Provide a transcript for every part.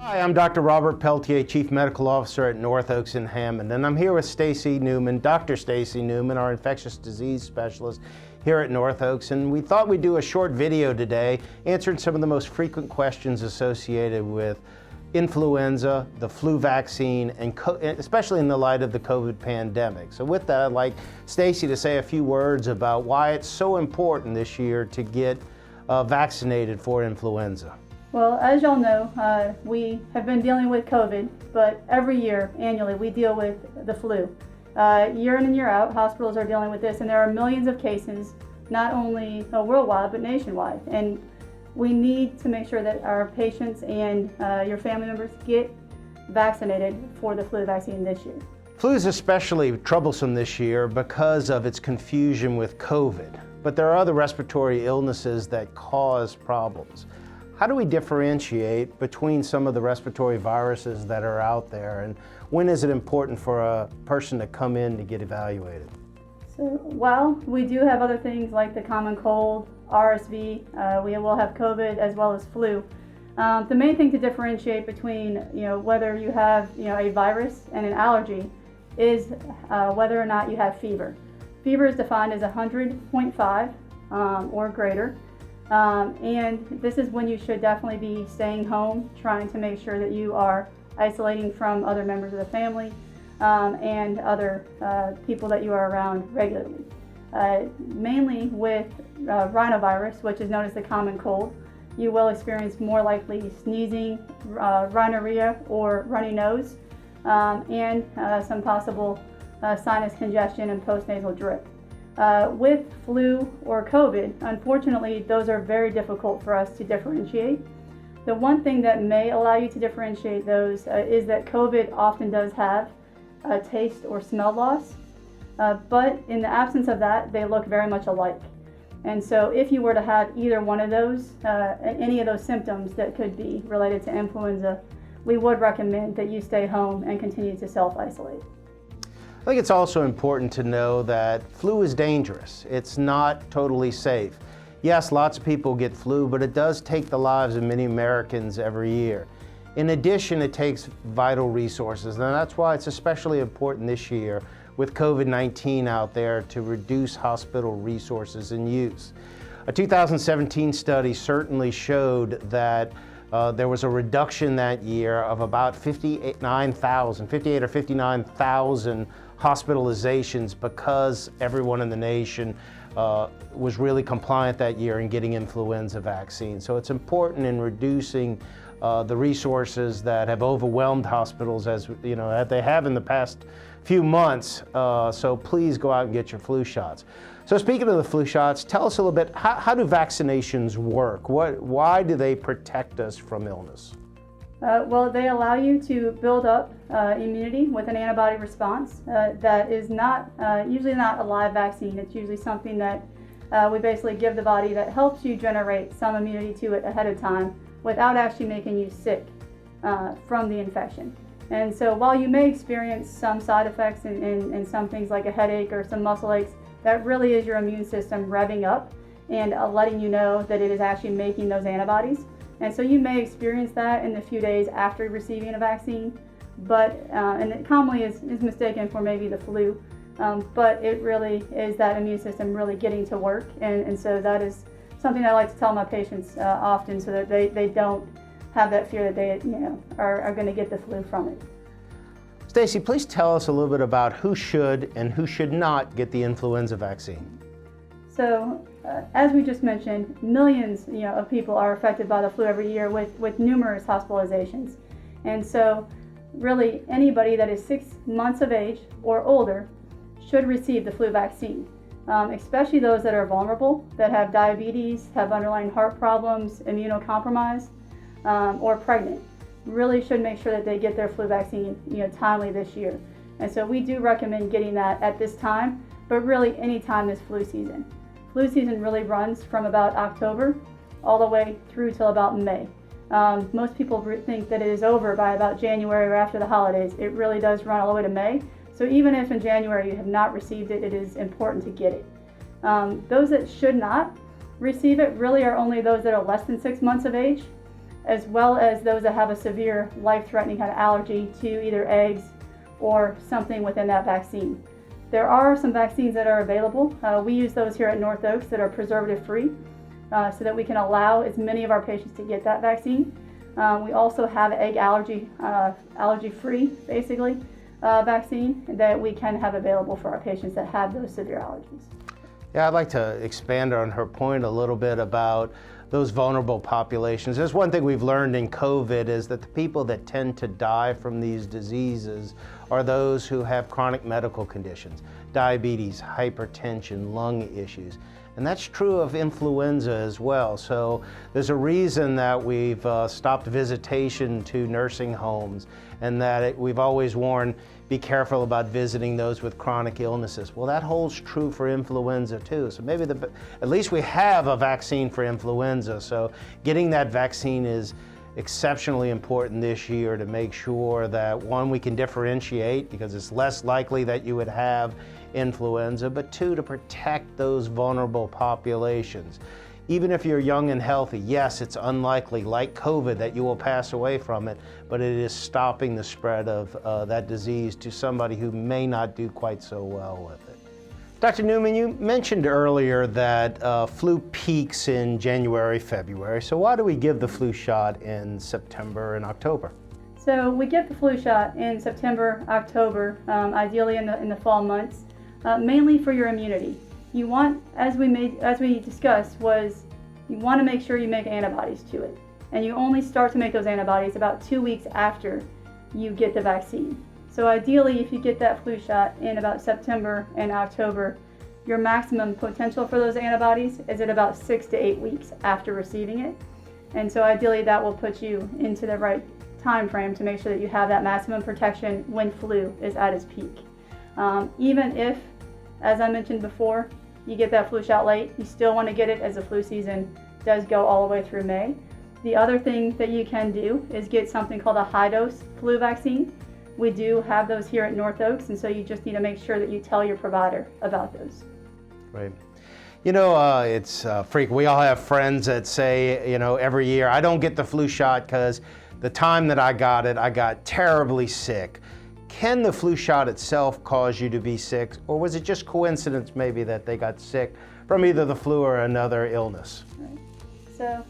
Hi, I'm Dr. Robert Peltier, Chief Medical Officer at North Oaks in Hammond, and I'm here with Stacy Newman, Dr. Stacy Newman, our infectious disease specialist here at North Oaks, and we thought we'd do a short video today answering some of the most frequent questions associated with influenza, the flu vaccine, and especially in the light of the COVID pandemic. So with that, I'd like Stacy to say a few words about why it's so important this year to get vaccinated for influenza. Well, as y'all know, we have been dealing with COVID, but every year, annually, we deal with the flu. Year in and year out, hospitals are dealing with this, and there are millions of cases, not only worldwide, but nationwide. And we need to make sure that our patients and your family members get vaccinated for the flu vaccine this year. Flu is especially troublesome this year because of its confusion with COVID, but there are other respiratory illnesses that cause problems. How do we differentiate between some of the respiratory viruses that are out there, and when is it important for a person to come in to get evaluated? So while we do have other things like the common cold, RSV, we will have COVID as well as flu. The main thing to differentiate between whether you have a virus and an allergy is whether or not you have fever. Fever is defined as 100.5 or greater. And this is when you should definitely be staying home, trying to make sure that you are isolating from other members of the family and other people that you are around regularly. Mainly with rhinovirus, which is known as the common cold, you will experience more likely sneezing, rhinorrhea or runny nose, and some possible sinus congestion and postnasal drip. With flu or COVID, unfortunately, those are very difficult for us to differentiate. The one thing that may allow you to differentiate those is that COVID often does have taste or smell loss, but in the absence of that, they look very much alike. And so if you were to have either one of those, any of those symptoms that could be related to influenza, we would recommend that you stay home and continue to self-isolate. I think it's also important to know that flu is dangerous. It's not totally safe. Yes, lots of people get flu, but it does take the lives of many Americans every year. In addition, it takes vital resources, and that's why it's especially important this year with COVID-19 out there to reduce hospital resources and use. A 2017 study certainly showed that there was a reduction that year of about 58 or 59,000 hospitalizations because everyone in the nation was really compliant that year in getting influenza vaccine. So it's important in reducing the resources that have overwhelmed hospitals, as they have in the past few months. So please go out and get your flu shots. So speaking of the flu shots, tell us a little bit, how do vaccinations work? Why do they protect us from illness? Well, they allow you to build up immunity with an antibody response that is usually not a live vaccine. It's usually something that we basically give the body that helps you generate some immunity to it ahead of time without actually making you sick from the infection. And so while you may experience some side effects and some things like a headache or some muscle aches, that really is your immune system revving up and letting you know that it is actually making those antibodies. And so you may experience that in the few days after receiving a vaccine, but and it commonly is mistaken for maybe the flu, but it really is that immune system really getting to work. And so that is something I like to tell my patients often, so that they don't have that fear that they are going to get the flu from it. Stacy, please tell us a little bit about who should and who should not get the influenza vaccine. So, as we just mentioned, millions of people are affected by the flu every year with numerous hospitalizations. And so, really, anybody that is 6 months of age or older should receive the flu vaccine, especially those that are vulnerable, that have diabetes, have underlying heart problems, immunocompromised, or pregnant. Really should make sure that they get their flu vaccine timely this year. And so we do recommend getting that at this time, but really any time this flu season. Flu season really runs from about October all the way through till about May. Most people think that it is over by about January or after the holidays. It really does run all the way to May. So even if in January you have not received it, it is important to get it. Those that should not receive it really are only those that are less than 6 months of age. as well as those that have a severe life-threatening kind of allergy to either eggs or something within that vaccine. There are some vaccines that are available. We use those here at North Oaks that are preservative-free so that we can allow as many of our patients to get that vaccine. We also have egg allergy-free, basically, vaccine that we can have available for our patients that have those severe allergies. Yeah, I'd like to expand on her point a little bit about those vulnerable populations. There's one thing we've learned in COVID is that the people that tend to die from these diseases are those who have chronic medical conditions, diabetes, hypertension, lung issues. And that's true of influenza as well. So there's a reason that we've stopped visitation to nursing homes and that we've always warned, be careful about visiting those with chronic illnesses. Well, that holds true for influenza too. So maybe at least we have a vaccine for influenza. So getting that vaccine is exceptionally important this year to make sure that, one, we can differentiate because it's less likely that you would have influenza, but two, to protect those vulnerable populations. Even if you're young and healthy, yes, it's unlikely, like COVID, that you will pass away from it, but it is stopping the spread of that disease to somebody who may not do quite so well with it. Dr. Newman, you mentioned earlier that flu peaks in January, February, so why do we give the flu shot in September and October? So we give the flu shot in September, October, ideally in the fall months, mainly for your immunity. You want, as we discussed, you want to make sure you make antibodies to it. And you only start to make those antibodies about 2 weeks after you get the vaccine. So ideally, if you get that flu shot in about September and October, your maximum potential for those antibodies is at about 6 to 8 weeks after receiving it. And so ideally, that will put you into the right time frame to make sure that you have that maximum protection when flu is at its peak. Even if, as I mentioned before, you get that flu shot late, you still want to get it as the flu season does go all the way through May. The other thing that you can do is get something called a high-dose flu vaccine. We do have those here at North Oaks, and so you just need to make sure that you tell your provider about those. Right. You know, it's frequent. We all have friends that say, you know, every year, I don't get the flu shot because the time that I got it, I got terribly sick. Can the flu shot itself cause you to be sick, or was it just coincidence maybe that they got sick from either the flu or another illness? Right. So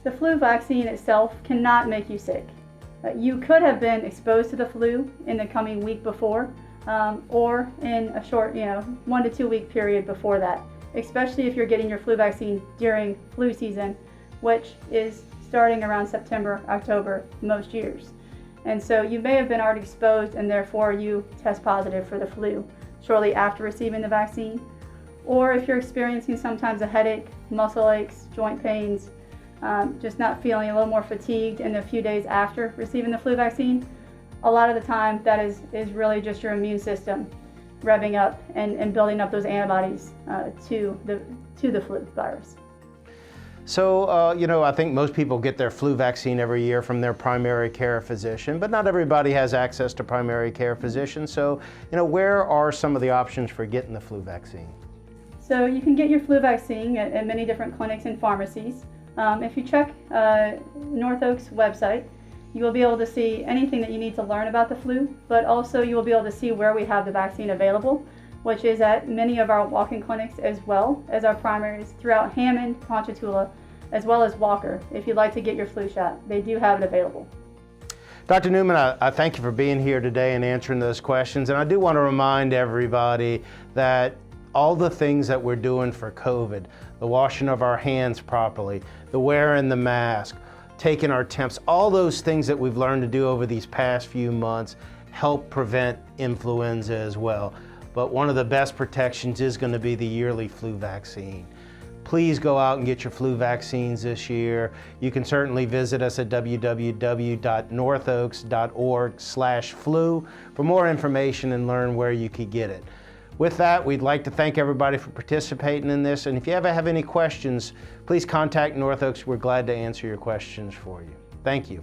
the flu vaccine itself cannot make you sick. You could have been exposed to the flu in the coming week before, or in a short, 1 to 2 week period before that, especially if you're getting your flu vaccine during flu season, which is starting around September, October most years. And so you may have been already exposed and therefore you test positive for the flu shortly after receiving the vaccine. Or if you're experiencing sometimes a headache, muscle aches, joint pains, just not feeling a little more fatigued in the few days after receiving the flu vaccine, a lot of the time that is really just your immune system revving up and building up those antibodies to the flu virus. So, I think most people get their flu vaccine every year from their primary care physician, but not everybody has access to primary care physicians. So, where are some of the options for getting the flu vaccine? So you can get your flu vaccine at many different clinics and pharmacies. If you check North Oaks website, you will be able to see anything that you need to learn about the flu, but also you will be able to see where we have the vaccine available, which is at many of our walk-in clinics as well as our primaries throughout Hammond, Ponchatoula, as well as Walker. If you'd like to get your flu shot, they do have it available. Dr. Newman, I thank you for being here today and answering those questions. And I do want to remind everybody that all the things that we're doing for COVID, the washing of our hands properly, the wearing the mask, taking our temps, all those things that we've learned to do over these past few months help prevent influenza as well. But one of the best protections is going to be the yearly flu vaccine. Please go out and get your flu vaccines this year. You can certainly visit us at www.northoaks.org/flu for more information and learn where you could get it. With that, we'd like to thank everybody for participating in this. And if you ever have any questions, please contact North Oaks. We're glad to answer your questions for you. Thank you.